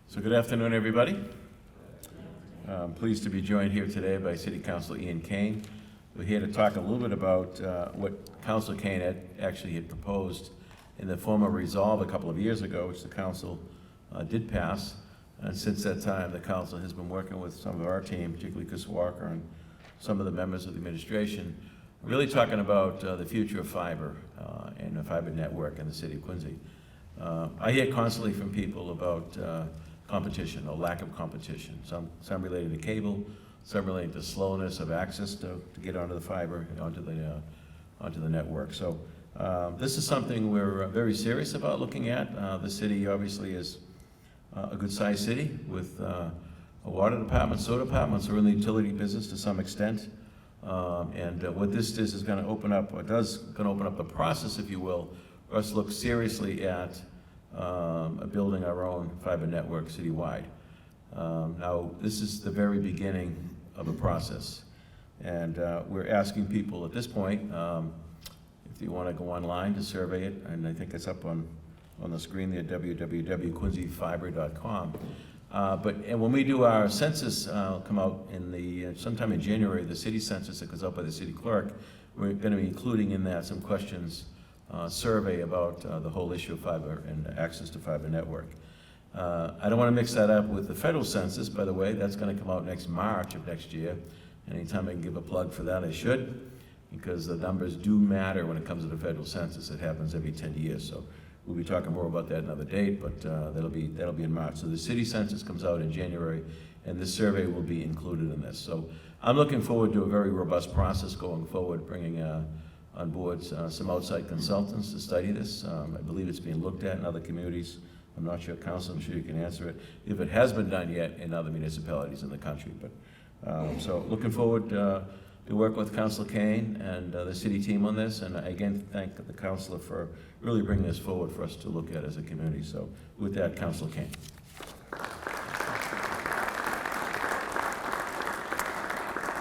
So good afternoon, everybody. I'm pleased to be joined here today by City Councilor Ian Kane. We're here to talk a little bit about what Councilor Kane had proposed in the form of resolve a couple of years ago, which the council did pass. And since that time, the council has been working with some of our team, particularly Chris Walker and some of the members of the administration, really talking about the future of fiber and the fiber network in the city of Quincy. I hear constantly from people about competition or lack of competition, some related to cable, some related to slowness of access to get onto the fiber, onto the network. So this is something we're very serious about looking at. The city obviously is a good-sized city with a water department, sewer departments. We're in the utility business to some extent. What this is going to open up, or does going to open up the process, if you will, for us to look seriously at building our own fiber network citywide. Now, this is the very beginning of a process, and we're asking people at this point, if you want to go online to survey it, and I think it's up on the screen there, www.quincyfiber.com. And when we do our census, come out in sometime in January, the city census that goes out by the city clerk, we're going to be including in that some questions, survey about the whole issue of fiber and access to fiber network. I don't want to mix that up with the federal census, by the way. That's going to come out next March of next year. Anytime I can give a plug for that, I should, because the numbers do matter when it comes to the federal census. It happens every 10 years. So we'll be talking more about that another date, but that'll be in March. So the city census comes out in January, and this survey will be included in this. So I'm looking forward to a very robust process going forward, bringing on board some outside consultants to study this. I believe it's being looked at in other communities. I'm not sure, Council, I'm sure you can answer it, if it has been done yet in other municipalities in the country. But so looking forward to work with Councilor Kane and the city team on this, and again, thank the councilor for really bringing this forward for us to look at as a community. So with that, Councilor Kane.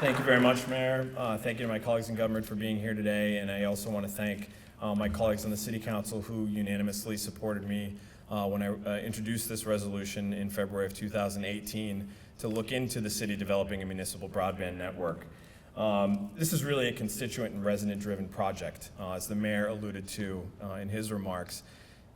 Thank you very much, Mayor. Thank you to my colleagues in government for being here today, and I also want to thank my colleagues on the City Council who unanimously supported me when I introduced this resolution in February of 2018 to look into the city developing a municipal broadband network. This is really a constituent and resident-driven project, as the mayor alluded to in his remarks.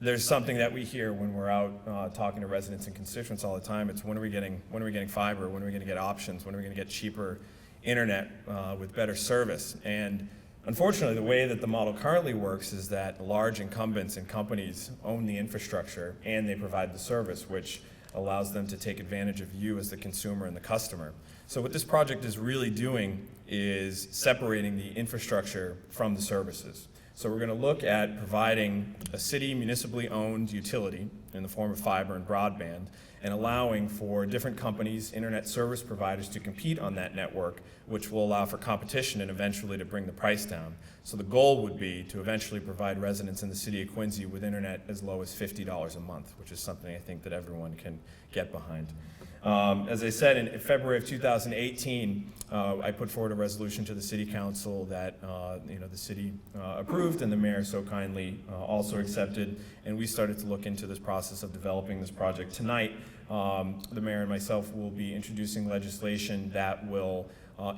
There's something that we hear when we're out talking to residents and constituents all the time. It's when are we getting fiber? When are we going to get options? When are we going to get cheaper internet with better service? And unfortunately, the way that the model currently works is that large incumbents and companies own the infrastructure and they provide the service, which allows them to take advantage of you as the consumer and the customer. So what this project is really doing is separating the infrastructure from the services. So we're going to look at providing a city municipally owned utility in the form of fiber and broadband, and allowing for different companies, internet service providers, to compete on that network, which will allow for competition and eventually to bring the price down. So the goal would be to eventually provide residents in the city of Quincy with internet as low as $50 a month, which is something I think that everyone can get behind. As I said, in February of 2018, I put forward a resolution to the City Council that the city approved, and the mayor so kindly also accepted, and we started to look into this process of developing this project. Tonight, the mayor and myself will be introducing legislation that will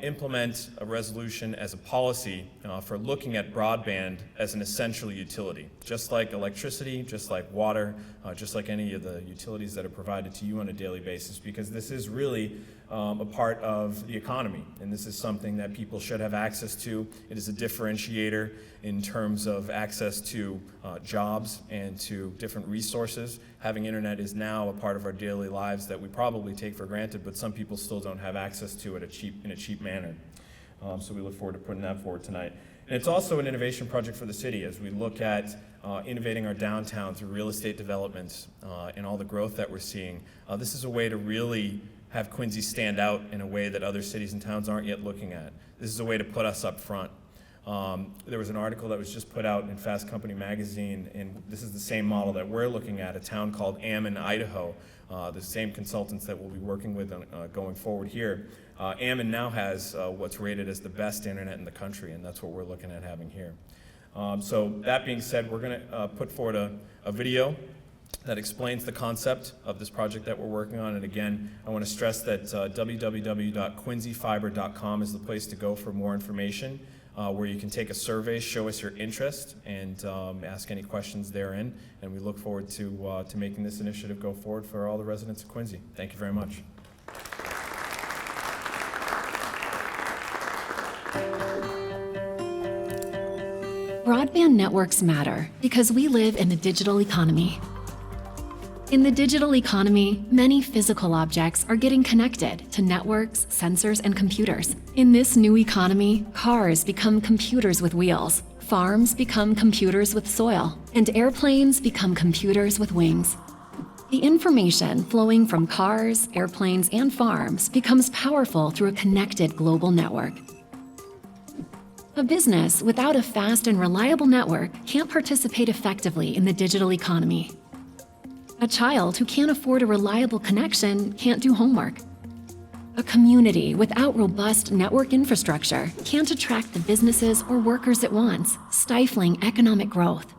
implement a resolution as a policy for looking at broadband as an essential utility, just like electricity, just like water, just like any of the utilities that are provided to you on a daily basis, because this is really a part of the economy, and this is something that people should have access to. It is a differentiator in terms of access to jobs and to different resources. Having internet is now a part of our daily lives that we probably take for granted, but some people still don't have access to it in a cheap manner. So we look forward to putting that forward tonight. And it's also an innovation project for the city as we look at innovating our downtown through real estate developments and all the growth that we're seeing. This is a way to really have Quincy stand out in a way that other cities and towns aren't yet looking at. This is a way to put us up front. There was an article that was just put out in Fast Company magazine, and this is the same model that we're looking at, a town called Ammon, Idaho. The same consultants that we'll be working with going forward here. Ammon now has what's rated as the best internet in the country, and that's what we're looking at having here. So that being said, we're going to put forward a video that explains the concept of this project that we're working on. And again, I want to stress that www.quincyfiber.com is the place to go for more information, where you can take a survey, show us your interest, and ask any questions therein. And we look forward to making this initiative go forward for all the residents of Quincy. Thank you very much. Broadband networks matter because we live in a digital economy. In the digital economy, many physical objects are getting connected to networks, sensors, and computers. In this new economy, cars become computers with wheels, farms become computers with soil, and airplanes become computers with wings. The information flowing from cars, airplanes, and farms becomes powerful through a connected global network. A business without a fast and reliable network can't participate effectively in the digital economy. A child who can't afford a reliable connection can't do homework. A community without robust network infrastructure can't attract the businesses or workers it wants, stifling economic growth.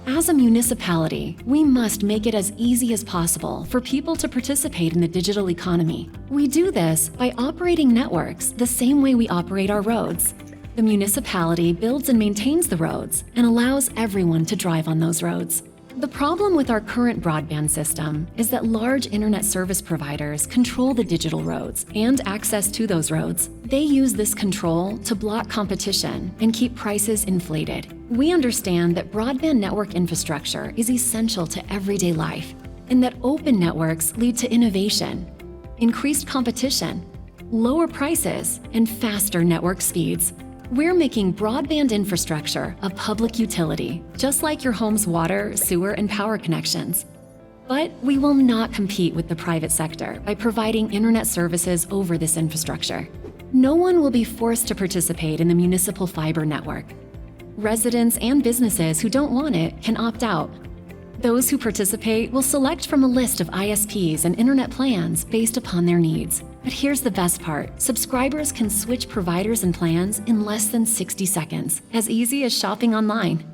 As a municipality, we must make it as easy as possible for people to participate in the digital economy. We do this by operating networks the same way we operate our roads. The municipality builds and maintains the roads and allows everyone to drive on those roads. The problem with our current broadband system is that large internet service providers control the digital roads and access to those roads. They use this control to block competition and keep prices inflated. We understand that broadband network infrastructure is essential to everyday life, and that open networks lead to innovation, increased competition, lower prices, and faster network speeds. We're making broadband infrastructure a public utility, just like your home's water, sewer, and power connections. But we will not compete with the private sector by providing internet services over this infrastructure. No one will be forced to participate in the municipal fiber network. Residents and businesses who don't want it can opt out. Those who participate will select from a list of ISPs and internet plans based upon their needs. But here's the best part. Subscribers can switch providers and plans in less than 60 seconds, as easy as shopping online.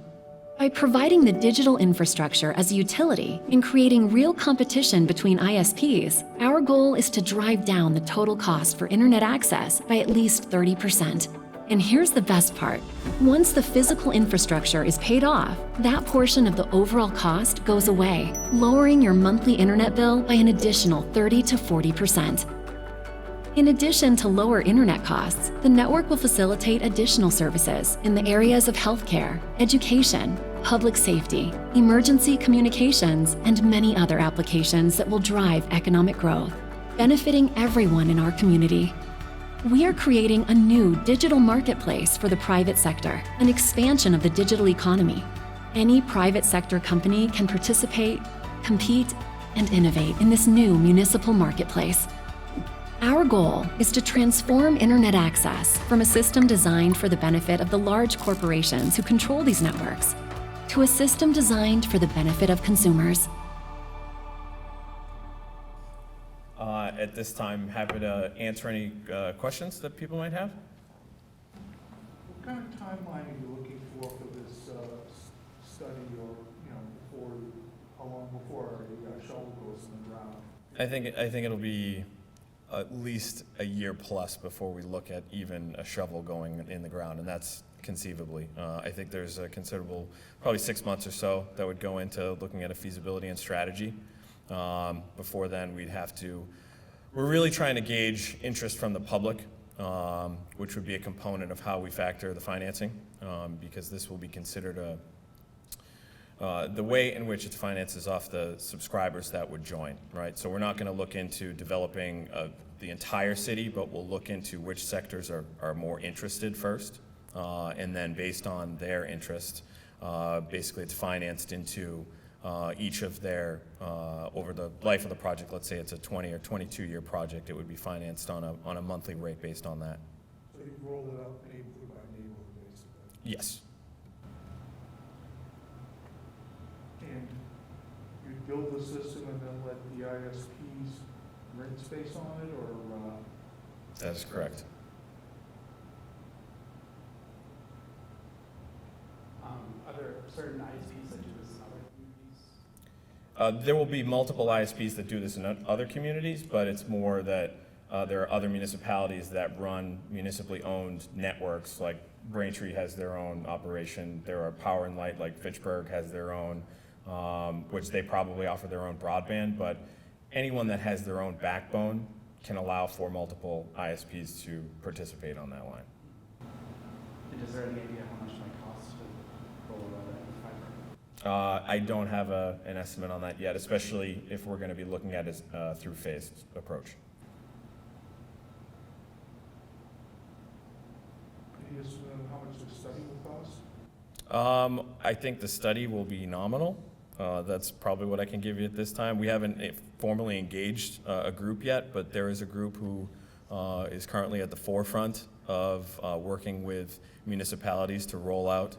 By providing the digital infrastructure as a utility and creating real competition between ISPs, our goal is to drive down the total cost for internet access by at least 30%. And here's the best part. Once the physical infrastructure is paid off, that portion of the overall cost goes away, lowering your monthly internet bill by an additional 30 to 40%. In addition to lower internet costs, the network will facilitate additional services in the areas of healthcare, education, public safety, emergency communications, and many other applications that will drive economic growth, benefiting everyone in our community. We are creating a new digital marketplace for the private sector, an expansion of the digital economy. Any private sector company can participate, compete, and innovate in this new municipal marketplace. Our goal is to transform internet access from a system designed for the benefit of the large corporations who control these networks to a system designed for the benefit of consumers. At this time, happy to answer any questions that people might have. What kind of timeline are you looking for this study, or before, how long before a shovel goes in the ground? I think it'll be at least a year plus before we look at even a shovel going in the ground, and that's conceivably. I think there's a considerable, probably 6 months or so, that would go into looking at a feasibility and strategy. Before then, we're really trying to gauge interest from the public, which would be a component of how we factor the financing, because this will be considered the way in which it's financed is off the subscribers that would join, right? So we're not going to look into developing the entire city, but we'll look into which sectors are more interested first, and then based on their interest, basically it's financed into each of their, over the life of the project. Let's say it's a 20 or 22-year project, it would be financed on a monthly rate based on that. So you roll it up neighborhood by neighborhood, basically? Yes. And you build the system and then let the ISPs rent space on it, or? That is correct. Are there certain ISPs that do this in other communities? There will be multiple ISPs that do this in other communities, but it's more that there are other municipalities that run municipally owned networks, like Braintree has their own operation. There are Power and Light, like Fitchburg has their own, which they probably offer their own broadband, but anyone that has their own backbone can allow for multiple ISPs to participate on that line. And is there any idea how much it might cost to roll out fiber? I don't have an estimate on that yet, especially if we're going to be looking at it through phased approach. Any estimate on how much the study will cost? I think the study will be nominal. That's probably what I can give you at this time. We haven't formally engaged a group yet, but there is a group who is currently at the forefront of working with municipalities to roll out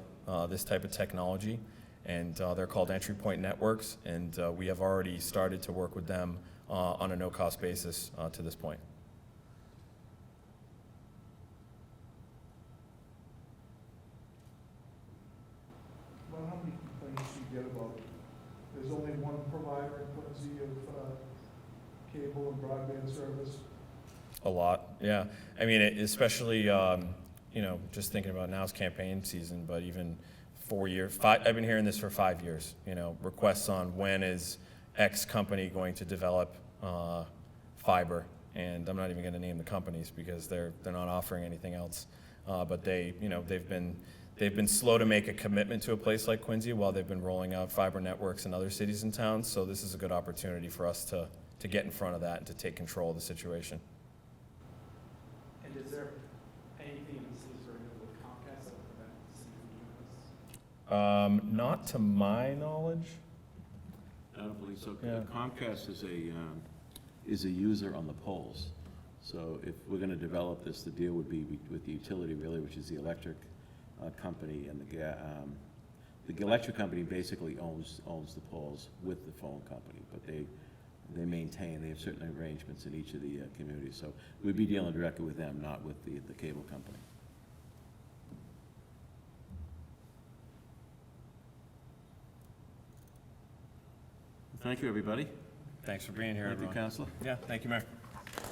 this type of technology. And they're called Entry Point Networks, and we have already started to work with them on a no-cost basis to this point. Well, how many complaints do you get about, there's only one provider in Quincy of cable and broadband service? A lot, yeah. I mean, especially, you know, just thinking about now's campaign season, but even 4 years, I've been hearing this for 5 years, you know, requests on when is X company going to develop fiber, and I'm not even gonna name the companies because they're not offering anything else. But they, you know, they've been slow to make a commitment to a place like Quincy while they've been rolling out fiber networks in other cities and towns, so this is a good opportunity for us to get in front of that and to take control of the situation. And is there anything in the city sort of with Comcast that would prevent the city from doing this? Not to my knowledge. I don't believe so. Yeah. Comcast is a user on the poles. So if we're gonna develop this, the deal would be with the utility really, which is the electric company, and the electric company basically owns the poles with the phone company, but they have certain arrangements in each of the communities. So we'd be dealing directly with them, not with the cable company. Thank you, everybody. Thanks for being here, Thank you, everyone. Counselor. Yeah, thank you, Mayor.